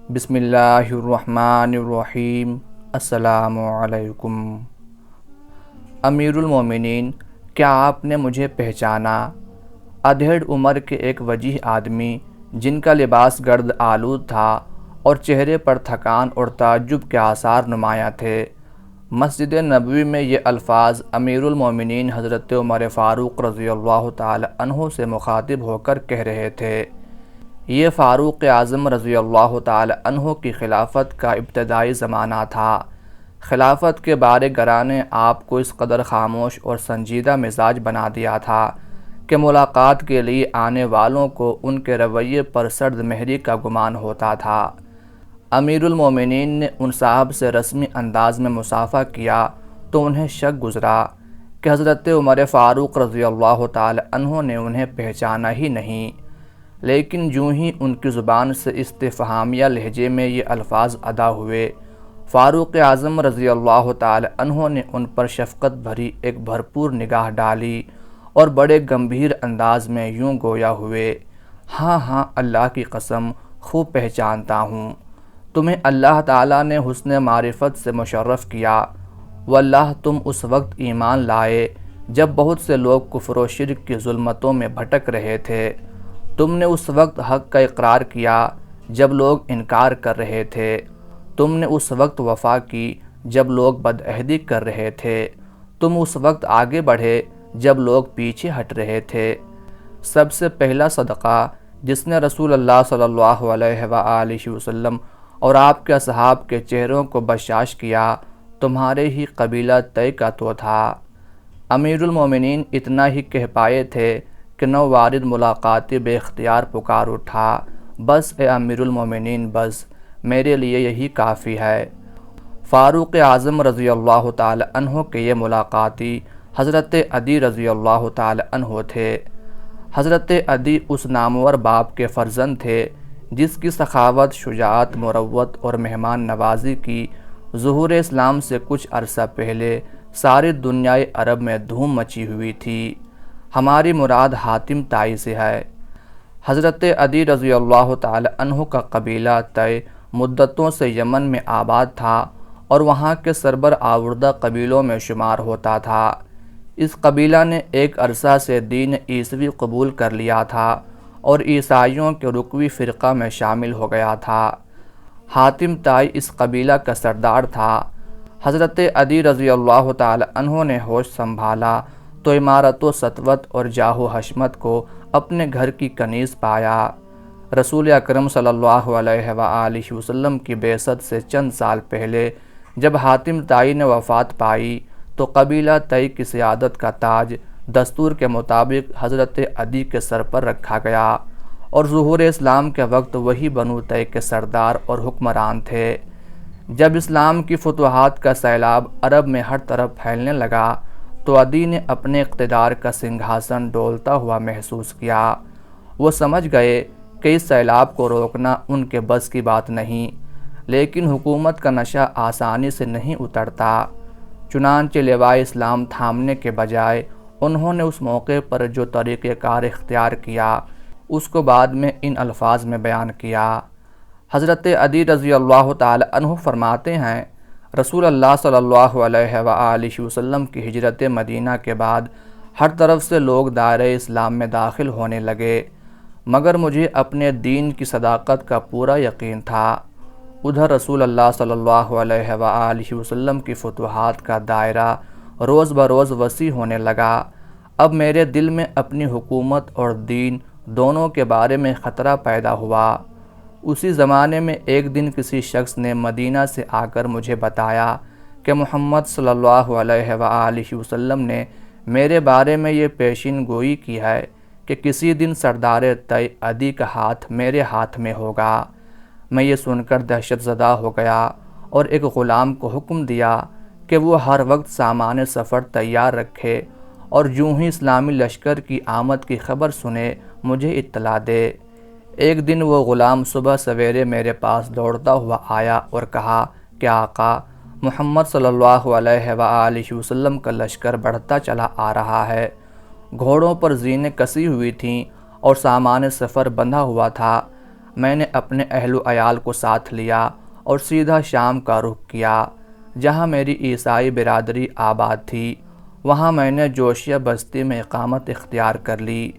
بسم اللہ الرحمن الرحیم۔ السلام علیکم۔ امیر المومنین، کیا آپ نے مجھے پہچانا؟ ادھیڑ عمر کے ایک وجیح آدمی جن کا لباس گرد آلود تھا اور چہرے پر تھکان اور تعجب کے آثار نمایاں تھے، مسجد نبوی میں یہ الفاظ امیر المومنین حضرت عمر فاروق رضی اللہ تعالی عنہ سے مخاطب ہو کر کہہ رہے تھے۔ یہ فاروق اعظم رضی اللہ تعالی عنہ کی خلافت کا ابتدائی زمانہ تھا۔ خلافت کے بارے گراں نے آپ کو اس قدر خاموش اور سنجیدہ مزاج بنا دیا تھا کہ ملاقات کے لیے آنے والوں کو ان کے رویے پر سرد مہری کا گمان ہوتا تھا۔ امیر المومنین نے ان صاحب سے رسمی انداز میں مصافحہ کیا تو انہیں شک گزرا کہ حضرت عمر فاروق رضی اللہ تعالی عنہ نے انہیں پہچانا ہی نہیں، لیکن جوں ہی ان کی زبان سے استفہامیہ لہجے میں یہ الفاظ ادا ہوئے، فاروق اعظم رضی اللہ تعالی عنہ نے ان پر شفقت بھری ایک بھرپور نگاہ ڈالی اور بڑے گمبھیر انداز میں یوں گویا ہوئے، ہاں ہاں، اللہ کی قسم، خوب پہچانتا ہوں۔ تمہیں اللہ تعالیٰ نے حسن معرفت سے مشرف کیا، واللہ تم اس وقت ایمان لائے جب بہت سے لوگ کفر و شرک کی ظلمتوں میں بھٹک رہے تھے۔ تم نے اس وقت حق کا اقرار کیا جب لوگ انکار کر رہے تھے۔ تم نے اس وقت وفا کی جب لوگ بدعہدی کر رہے تھے۔ تم اس وقت آگے بڑھے جب لوگ پیچھے ہٹ رہے تھے۔ سب سے پہلا صدقہ جس نے رسول اللہ صلی اللہ علیہ وآلہ وسلم اور آپ کے اصحاب کے چہروں کو بشاش کیا، تمہارے ہی قبیلہ طے کا تو تھا۔ امیر المومنین اتنا ہی کہہ پائے تھے کہ نووارد ملاقاتی بے اختیار پکار اٹھا، بس اے امیر المومنین، بس میرے لیے یہی کافی ہے۔ فاروق اعظم رضی اللہ تعالی عنہ کے یہ ملاقاتی حضرت عدی رضی اللہ تعالی عنہ تھے۔ حضرت عدی اس نامور باپ کے فرزند تھے جس کی سخاوت، شجاعت، مروت اور مہمان نوازی کی ظہور اسلام سے کچھ عرصہ پہلے ساری دنیائے عرب میں دھوم مچی ہوئی تھی۔ ہماری مراد حاتم تائی سے ہے۔ حضرت عدی رضی اللہ تعالی عنہ کا قبیلہ طے مدتوں سے یمن میں آباد تھا اور وہاں کے سربر آوردہ قبیلوں میں شمار ہوتا تھا۔ اس قبیلہ نے ایک عرصہ سے دین عیسوی قبول کر لیا تھا اور عیسائیوں کے رکوی فرقہ میں شامل ہو گیا تھا۔ حاتم تائی اس قبیلہ کا سردار تھا۔ حضرت عدی رضی اللہ تعالی عنہ نے ہوش سنبھالا تو عمارت و سطوت اور جاہ و حشمت کو اپنے گھر کی کنیز پایا۔ رسول اکرم صلی اللہ علیہ وآلہ وسلم کی بعثت سے چند سال پہلے جب حاتم تائی نے وفات پائی تو قبیلہ طے کی سیادت کا تاج دستور کے مطابق حضرت عدی کے سر پر رکھا گیا اور ظہور اسلام کے وقت وہی بنو طے کے سردار اور حکمران تھے۔ جب اسلام کی فتوحات کا سیلاب عرب میں ہر طرف پھیلنے لگا تو عدی نے اپنے اقتدار کا سنگھاسن ڈولتا ہوا محسوس کیا۔ وہ سمجھ گئے کہ اس سیلاب کو روکنا ان کے بس کی بات نہیں، لیکن حکومت کا نشہ آسانی سے نہیں اترتا۔ چنانچہ لوائے اسلام تھامنے کے بجائے انہوں نے اس موقع پر جو طریقہ کار اختیار کیا اس کو بعد میں ان الفاظ میں بیان کیا۔ حضرت عدی رضی اللہ تعالی عنہ فرماتے ہیں، رسول اللہ صلی اللہ علیہ وآلہ وسلم کی ہجرت مدینہ کے بعد ہر طرف سے لوگ دائرۂ اسلام میں داخل ہونے لگے، مگر مجھے اپنے دین کی صداقت کا پورا یقین تھا۔ ادھر رسول اللہ صلی اللہ علیہ وآلہ وسلم کی فتوحات کا دائرہ روز بروز وسیع ہونے لگا۔ اب میرے دل میں اپنی حکومت اور دین دونوں کے بارے میں خطرہ پیدا ہوا۔ اسی زمانے میں ایک دن کسی شخص نے مدینہ سے آ کر مجھے بتایا کہ محمد صلی اللہ علیہ وآلہ وسلم نے میرے بارے میں یہ پیشین گوئی کی ہے کہ کسی دن سردار طے عدی کا ہاتھ میرے ہاتھ میں ہوگا۔ میں یہ سن کر دہشت زدہ ہو گیا اور ایک غلام کو حکم دیا کہ وہ ہر وقت سامان سفر تیار رکھے اور جوں ہی اسلامی لشکر کی آمد کی خبر سنے مجھے اطلاع دے۔ ایک دن وہ غلام صبح سویرے میرے پاس دوڑتا ہوا آیا اور کہا کہ آقا، محمد صلی اللہ علیہ وآلہ وسلم کا لشکر بڑھتا چلا آ رہا ہے۔ گھوڑوں پر زینیں کسی ہوئی تھیں اور سامان سفر بندھا ہوا تھا۔ میں نے اپنے اہل و عیال کو ساتھ لیا اور سیدھا شام کا رخ کیا، جہاں میری عیسائی برادری آباد تھی۔ وہاں میں نے جوشیہ بستی میں اقامت اختیار کر لی۔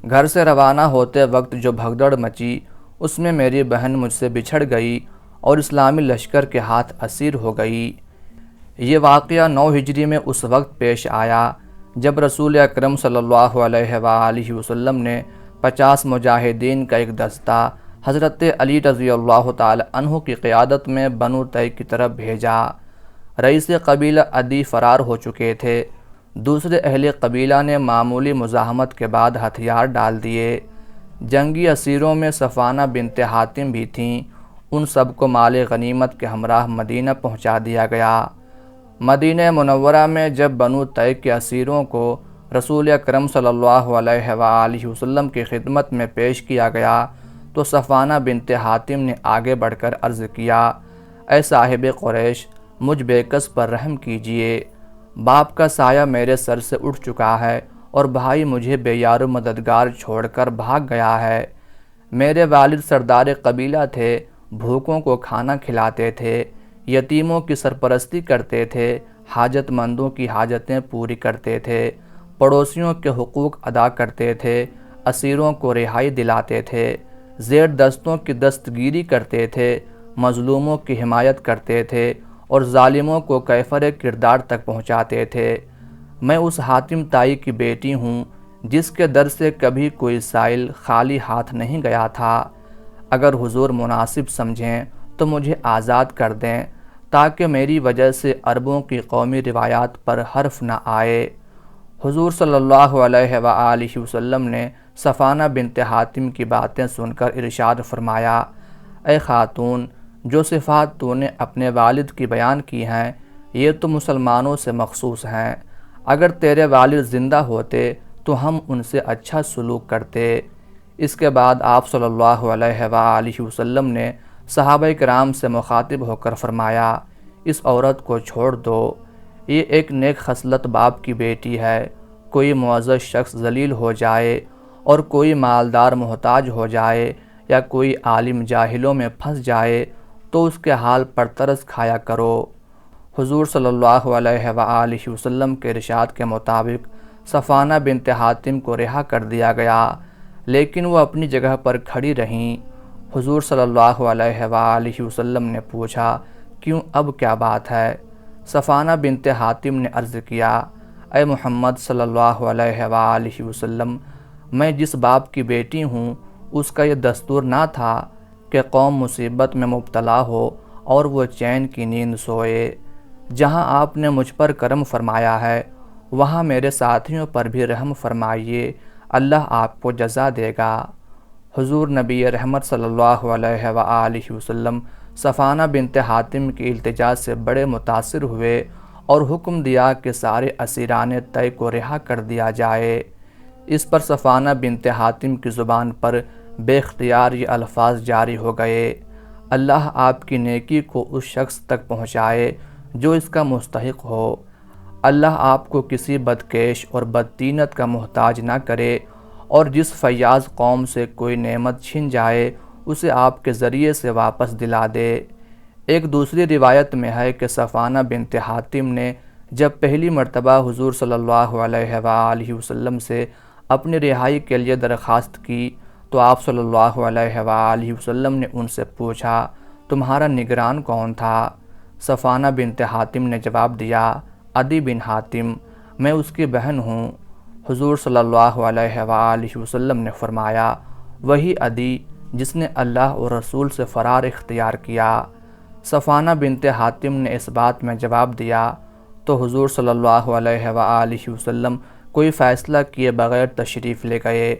گھر سے روانہ ہوتے وقت جو بھگدڑ مچی، اس میں میری بہن مجھ سے بچھڑ گئی اور اسلامی لشکر کے ہاتھ اسیر ہو گئی۔ یہ واقعہ 9 ہجری میں اس وقت پیش آیا جب رسول اکرم صلی اللہ علیہ وآلہ وسلم نے 50 مجاہدین کا ایک دستہ حضرت علی رضی اللہ تعالی عنہ کی قیادت میں بنو طے کی طرف بھیجا۔ رئیس قبیلہ عدی فرار ہو چکے تھے۔ دوسرے اہل قبیلہ نے معمولی مزاحمت کے بعد ہتھیار ڈال دیے۔ جنگی اسیروں میں صفانہ بنت حاتم بھی تھیں۔ ان سب کو مال غنیمت کے ہمراہ مدینہ پہنچا دیا گیا۔ مدینہ منورہ میں جب بنو طے کے اسیروں کو رسول اکرم صلی اللہ علیہ وآلہ وسلم کی خدمت میں پیش کیا گیا تو صفانہ بنت حاتم نے آگے بڑھ کر عرض کیا، اے صاحب قریش، مجھ بے کس پر رحم کیجئے۔ باپ کا سایہ میرے سر سے اٹھ چکا ہے اور بھائی مجھے بے یار و مددگار چھوڑ کر بھاگ گیا ہے۔ میرے والد سردار قبیلہ تھے، بھوکوں کو کھانا کھلاتے تھے، یتیموں کی سرپرستی کرتے تھے، حاجت مندوں کی حاجتیں پوری کرتے تھے، پڑوسیوں کے حقوق ادا کرتے تھے، اسیروں کو رہائی دلاتے تھے، زیر دستوں کی دستگیری کرتے تھے، مظلوموں کی حمایت کرتے تھے اور ظالموں کو کیفر کردار تک پہنچاتے تھے۔ میں اس حاتم تائی کی بیٹی ہوں جس کے در سے کبھی کوئی سائل خالی ہاتھ نہیں گیا تھا۔ اگر حضور مناسب سمجھیں تو مجھے آزاد کر دیں تاکہ میری وجہ سے عربوں کی قومی روایات پر حرف نہ آئے۔ حضور صلی اللہ علیہ وآلہ وسلم نے صفانہ بنت حاتم کی باتیں سن کر ارشاد فرمایا، اے خاتون، جو صفات تو نے اپنے والد کی بیان کی ہیں یہ تو مسلمانوں سے مخصوص ہیں۔ اگر تیرے والد زندہ ہوتے تو ہم ان سے اچھا سلوک کرتے۔ اس کے بعد آپ صلی اللہ علیہ وآلہ وسلم نے صحابہ کرام سے مخاطب ہو کر فرمایا، اس عورت کو چھوڑ دو، یہ ایک نیک خصلت باپ کی بیٹی ہے۔ کوئی معزز شخص ذلیل ہو جائے اور کوئی مالدار محتاج ہو جائے یا کوئی عالم جاہلوں میں پھنس جائے تو اس کے حال پر ترس کھایا کرو۔ حضور صلی اللہ علیہ وآلہ وسلم کے ارشاد کے مطابق صفانہ بنت حاتم کو رہا کر دیا گیا، لیکن وہ اپنی جگہ پر کھڑی رہیں۔ حضور صلی اللہ علیہ وآلہ وسلم نے پوچھا، کیوں، اب کیا بات ہے؟ صفانہ بنت حاتم نے عرض کیا، اے محمد صلی اللہ علیہ وآلہ وسلم، میں جس باپ کی بیٹی ہوں اس کا یہ دستور نہ تھا کہ قوم مصیبت میں مبتلا ہو اور وہ چین کی نیند سوئے۔ جہاں آپ نے مجھ پر کرم فرمایا ہے وہاں میرے ساتھیوں پر بھی رحم فرمائیے، اللہ آپ کو جزا دے گا۔ حضور نبی رحمت صلی اللہ علیہ وآلہ وسلم صفانہ بنت حاتم کی التجا سے بڑے متاثر ہوئے اور حکم دیا کہ سارے اسیران طے کو رہا کر دیا جائے۔ اس پر صفانہ بنت حاتم کی زبان پر بے اختیار یہ الفاظ جاری ہو گئے، اللہ آپ کی نیکی کو اس شخص تک پہنچائے جو اس کا مستحق ہو، اللہ آپ کو کسی بدکیش اور بدطینت کا محتاج نہ کرے، اور جس فیاض قوم سے کوئی نعمت چھن جائے اسے آپ کے ذریعے سے واپس دلا دے۔ ایک دوسری روایت میں ہے کہ صفانہ بنت حاتم نے جب پہلی مرتبہ حضور صلی اللہ علیہ وآلہ وسلم سے اپنی رہائی کے لیے درخواست کی تو آپ صلی اللہ علیہ وآلہ وسلم نے ان سے پوچھا، تمہارا نگران کون تھا؟ صفانہ بنت حاتم نے جواب دیا، عدی بن حاتم، میں اس کی بہن ہوں۔ حضور صلی اللہ علیہ وآلہ وسلم نے فرمایا، وہی عدی جس نے اللہ اور رسول سے فرار اختیار کیا۔ صفانہ بنت حاتم نے اس بات میں جواب دیا تو حضور صلی اللہ علیہ وآلہ وسلم کوئی فیصلہ کیے بغیر تشریف لے گئے۔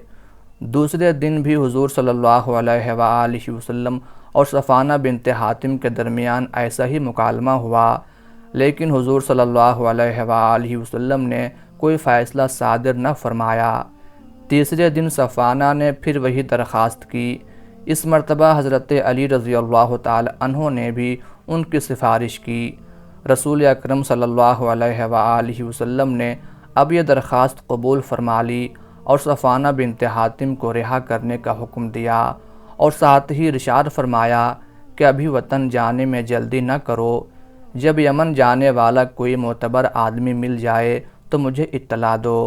دوسرے دن بھی حضور صلی اللہ علیہ وآلہ وسلم اور صفانہ بنت حاتم کے درمیان ایسا ہی مکالمہ ہوا، لیکن حضور صلی اللہ علیہ وآلہ وسلم نے کوئی فیصلہ صادر نہ فرمایا۔ تیسرے دن صفانہ نے پھر وہی درخواست کی۔ اس مرتبہ حضرت علی رضی اللہ تعالی عنہ نے بھی ان کی سفارش کی۔ رسول اکرم صلی اللہ علیہ وآلہ وسلم نے اب یہ درخواست قبول فرما لی اور صفانہ بنت حاتم کو رہا کرنے کا حکم دیا اور ساتھ ہی ارشاد فرمایا کہ ابھی وطن جانے میں جلدی نہ کرو، جب یمن جانے والا کوئی معتبر آدمی مل جائے تو مجھے اطلاع دو۔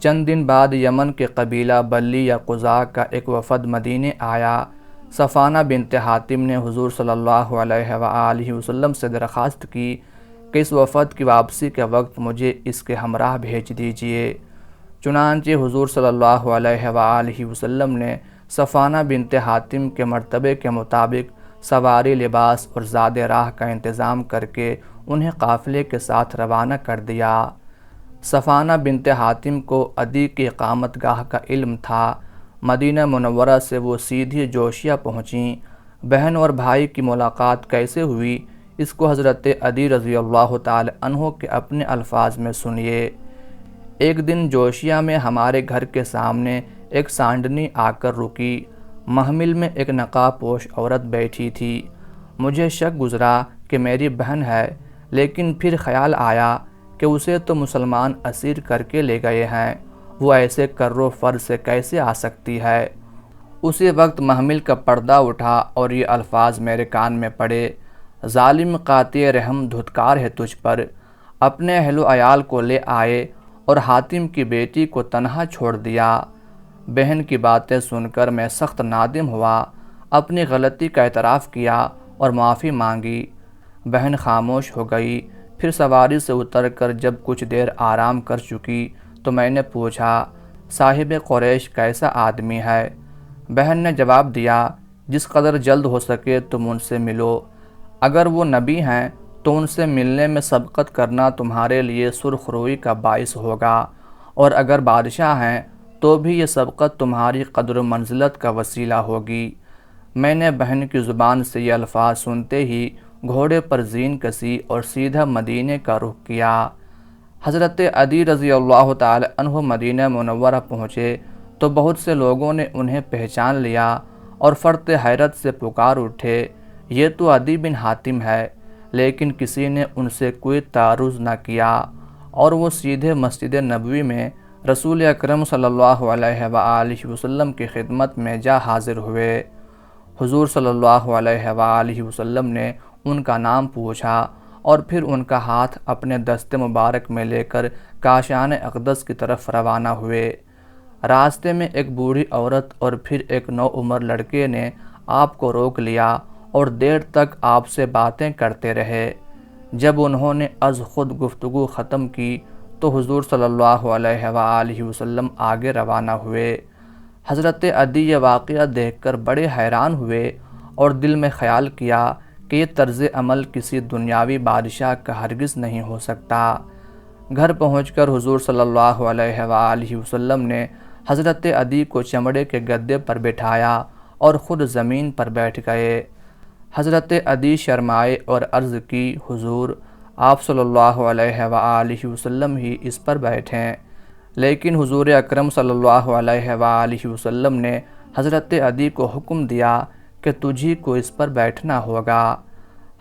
چند دن بعد یمن کے قبیلہ بلی یا قزاع کا ایک وفد مدینے آیا۔ صفانہ بنت حاتم نے حضور صلی اللہ علیہ وآلہ وسلم سے درخواست کی کہ اس وفد کی واپسی کے وقت مجھے اس کے ہمراہ بھیج دیجیے۔ چنانچہ حضور صلی اللہ علیہ وآلہ وسلم نے صفانہ بنت حاتم کے مرتبے کے مطابق سواری، لباس اور زاد راہ کا انتظام کر کے انہیں قافلے کے ساتھ روانہ کر دیا۔ صفانہ بنت حاتم کو عدی کی اقامت گاہ کا علم تھا۔ مدینہ منورہ سے وہ سیدھی جوشیہ پہنچیں۔ بہن اور بھائی کی ملاقات کیسے ہوئی، اس کو حضرت عدی رضی اللہ تعالی عنہ کے اپنے الفاظ میں سنیے۔ ایک دن جوشیہ میں ہمارے گھر کے سامنے ایک سانڈنی آ کر رکی۔ محمل میں ایک نقاب پوش عورت بیٹھی تھی۔ مجھے شک گزرا کہ میری بہن ہے، لیکن پھر خیال آیا کہ اسے تو مسلمان اسیر کر کے لے گئے ہیں، وہ ایسے کر و فر سے کیسے آ سکتی ہے۔ اسی وقت محمل کا پردہ اٹھا اور یہ الفاظ میرے کان میں پڑے: ظالم قاطع رحم دھتکار ہے تجھ پر، اپنے اہل و عیال کو لے آئے اور حاتم کی بیٹی کو تنہا چھوڑ دیا۔ بہن کی باتیں سن کر میں سخت نادم ہوا، اپنی غلطی کا اعتراف کیا اور معافی مانگی۔ بہن خاموش ہو گئی۔ پھر سواری سے اتر کر جب کچھ دیر آرام کر چکی تو میں نے پوچھا: صاحب قریش کیسا آدمی ہے؟ بہن نے جواب دیا: جس قدر جلد ہو سکے تم ان سے ملو، اگر وہ نبی ہیں تو ان سے ملنے میں سبقت کرنا تمہارے لیے سرخ روئی کا باعث ہوگا، اور اگر بادشاہ ہیں تو بھی یہ سبقت تمہاری قدر و منزلت کا وسیلہ ہوگی۔ میں نے بہن کی زبان سے یہ الفاظ سنتے ہی گھوڑے پر زین کسی اور سیدھا مدینے کا رخ کیا۔ حضرت عدی رضی اللہ تعالی عنہ مدینہ منورہ پہنچے تو بہت سے لوگوں نے انہیں پہچان لیا اور فرط حیرت سے پکار اٹھے: یہ تو عدی بن حاتم ہے۔ لیکن کسی نے ان سے کوئی تعارض نہ کیا اور وہ سیدھے مسجد نبوی میں رسول اکرم صلی اللہ علیہ وآلہ وسلم کی خدمت میں جا حاضر ہوئے۔ حضور صلی اللہ علیہ وآلہ وسلم نے ان کا نام پوچھا اور پھر ان کا ہاتھ اپنے دست مبارک میں لے کر کاشان اقدس کی طرف روانہ ہوئے۔ راستے میں ایک بوڑھی عورت اور پھر ایک نوعمر لڑکے نے آپ کو روک لیا اور دیر تک آپ سے باتیں کرتے رہے۔ جب انہوں نے از خود گفتگو ختم کی تو حضور صلی اللہ علیہ وآلہ وسلم آگے روانہ ہوئے۔ حضرت عدی یہ واقعہ دیکھ کر بڑے حیران ہوئے اور دل میں خیال کیا کہ یہ طرز عمل کسی دنیاوی بادشاہ کا ہرگز نہیں ہو سکتا۔ گھر پہنچ کر حضور صلی اللہ علیہ وآلہ وسلم نے حضرت عدی کو چمڑے کے گدے پر بٹھایا اور خود زمین پر بیٹھ گئے۔ حضرت عدی شرمائے اور عرض کی: حضور، آپ صلی اللہ علیہ وآلہ وسلم ہی اس پر بیٹھیں۔ لیکن حضور اکرم صلی اللہ علیہ وآلہ وسلم نے حضرت عدی کو حکم دیا کہ تجھی کو اس پر بیٹھنا ہوگا۔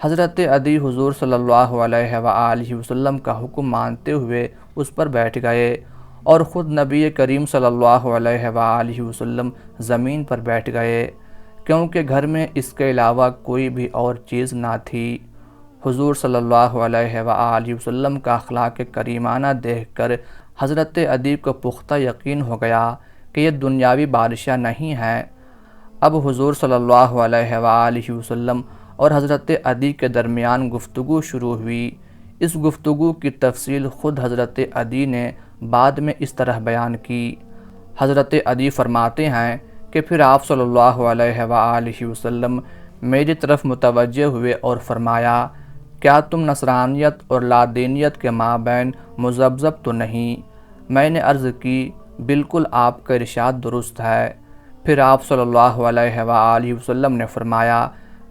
حضرت عدی حضور صلی اللہ علیہ وآلہ وسلم کا حکم مانتے ہوئے اس پر بیٹھ گئے اور خود نبی کریم صلی اللہ علیہ وآلہ وسلم زمین پر بیٹھ گئے، کیونکہ گھر میں اس کے علاوہ کوئی بھی اور چیز نہ تھی۔ حضور صلی اللہ علیہ وآلہ وسلم کا اخلاق کریمانہ دیکھ کر حضرت عدی کو پختہ یقین ہو گیا کہ یہ دنیاوی بادشاہ نہیں ہے۔ اب حضور صلی اللہ علیہ وآلہ وسلم اور حضرت عدی کے درمیان گفتگو شروع ہوئی۔ اس گفتگو کی تفصیل خود حضرت عدی نے بعد میں اس طرح بیان کی۔ حضرت عدی فرماتے ہیں کہ پھر آپ صلی اللہ علیہ وآلہ وسلم میری طرف متوجہ ہوئے اور فرمایا: کیا تم نصرانیت اور لادینیت کے مابین مذبذب تو نہیں؟ میں نے عرض کی: بالکل، آپ کا ارشاد درست ہے۔ پھر آپ صلی اللہ علیہ وآلہ وسلم نے فرمایا: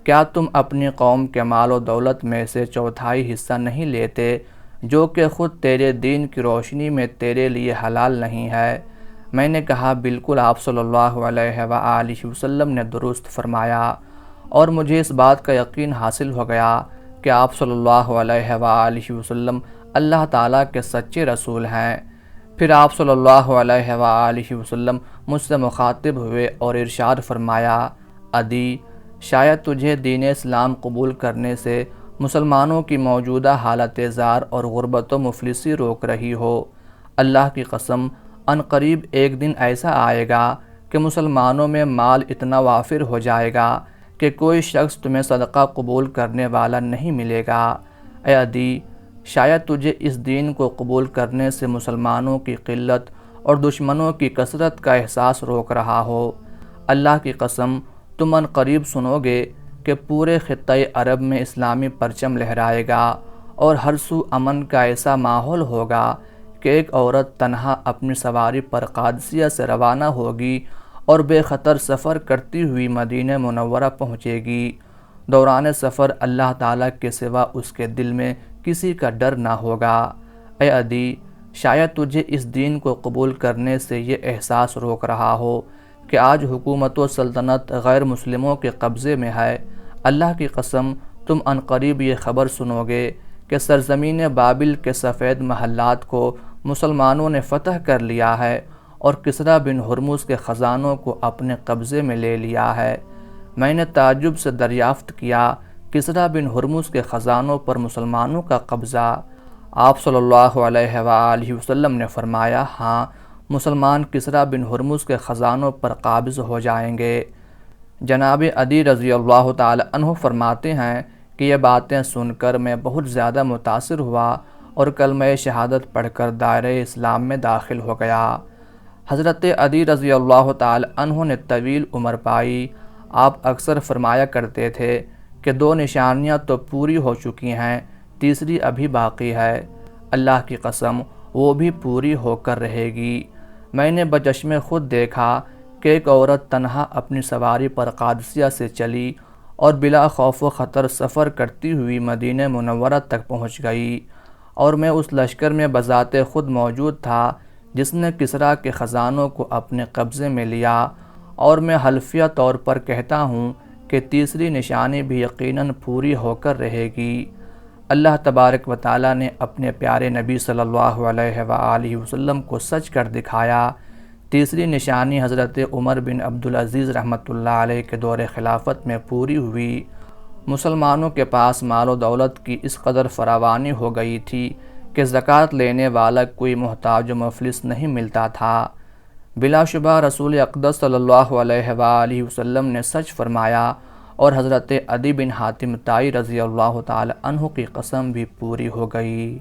کیا تم اپنی قوم کے مال و دولت میں سے چوتھائی حصہ نہیں لیتے جو کہ خود تیرے دین کی روشنی میں تیرے لیے حلال نہیں ہے؟ میں نے کہا: بالکل، آپ صلی اللہ علیہ وآلہ وسلم نے درست فرمایا، اور مجھے اس بات کا یقین حاصل ہو گیا کہ آپ صلی اللہ علیہ وآلہ وسلم اللہ تعالیٰ کے سچے رسول ہیں۔ پھر آپ صلی اللہ علیہ وآلہ وسلم مجھ سے مخاطب ہوئے اور ارشاد فرمایا: عدی، شاید تجھے دین اسلام قبول کرنے سے مسلمانوں کی موجودہ حالت زار اور غربت و مفلسی روک رہی ہو۔ اللہ کی قسم، ان قریب ایک دن ایسا آئے گا کہ مسلمانوں میں مال اتنا وافر ہو جائے گا کہ کوئی شخص تمہیں صدقہ قبول کرنے والا نہیں ملے گا۔ اے عدی، شاید تجھے اس دین کو قبول کرنے سے مسلمانوں کی قلت اور دشمنوں کی کثرت کا احساس روک رہا ہو۔ اللہ کی قسم، تم ان قریب سنو گے کہ پورے خطۂ عرب میں اسلامی پرچم لہرائے گا اور ہر سو امن کا ایسا ماحول ہوگا کہ ایک عورت تنہا اپنی سواری پر قادسیہ سے روانہ ہوگی اور بے خطر سفر کرتی ہوئی مدینہ منورہ پہنچے گی۔ دوران سفر اللہ تعالیٰ کے سوا اس کے دل میں کسی کا ڈر نہ ہوگا۔ اے عدی، شاید تجھے اس دین کو قبول کرنے سے یہ احساس روک رہا ہو کہ آج حکومت و سلطنت غیر مسلموں کے قبضے میں ہے۔ اللہ کی قسم، تم ان قریب یہ خبر سنو گے کہ سرزمین بابل کے سفید محلات کو مسلمانوں نے فتح کر لیا ہے اور کسریٰ بن ہرمز کے خزانوں کو اپنے قبضے میں لے لیا ہے۔ میں نے تعجب سے دریافت کیا، کسریٰ بن ہرمز کے خزانوں پر مسلمانوں کا قبضہ؟ آپ صلی اللہ علیہ وآلہ وسلم نے فرمایا، ہاں، مسلمان کسریٰ بن ہرمز کے خزانوں پر قابض ہو جائیں گے۔ جناب عدی رضی اللہ تعالی عنہ فرماتے ہیں کہ یہ باتیں سن کر میں بہت زیادہ متاثر ہوا اور کلمہ شہادت پڑھ کر دائرہ اسلام میں داخل ہو گیا۔ حضرت عدی رضی اللہ تعالی عنہ نے طویل عمر پائی۔ آپ اکثر فرمایا کرتے تھے کہ 2 نشانیاں تو پوری ہو چکی ہیں، تیسری ابھی باقی ہے۔ اللہ کی قسم، وہ بھی پوری ہو کر رہے گی۔ میں نے بچشم خود دیکھا کہ ایک عورت تنہا اپنی سواری پر قادسیہ سے چلی اور بلا خوف و خطر سفر کرتی ہوئی مدینہ منورہ تک پہنچ گئی، اور میں اس لشکر میں بذات خود موجود تھا جس نے کسریٰ کے خزانوں کو اپنے قبضے میں لیا، اور میں حلفیہ طور پر کہتا ہوں کہ تیسری نشانی بھی یقیناً پوری ہو کر رہے گی۔ اللہ تبارک و تعالیٰ نے اپنے پیارے نبی صلی اللہ علیہ وآلہ وسلم کو سچ کر دکھایا۔ تیسری نشانی حضرت عمر بن عبدالعزیز رحمۃ اللہ علیہ کے دور خلافت میں پوری ہوئی۔ مسلمانوں کے پاس مال و دولت کی اس قدر فراوانی ہو گئی تھی کہ زکوٰۃ لینے والا کوئی محتاج و مفلس نہیں ملتا تھا۔ بلا شبہ رسول اقدس صلی اللہ علیہ وآلہ وسلم نے سچ فرمایا، اور حضرت عدی بن حاتم طائی رضی اللہ تعالی عنہ کی قسم بھی پوری ہو گئی۔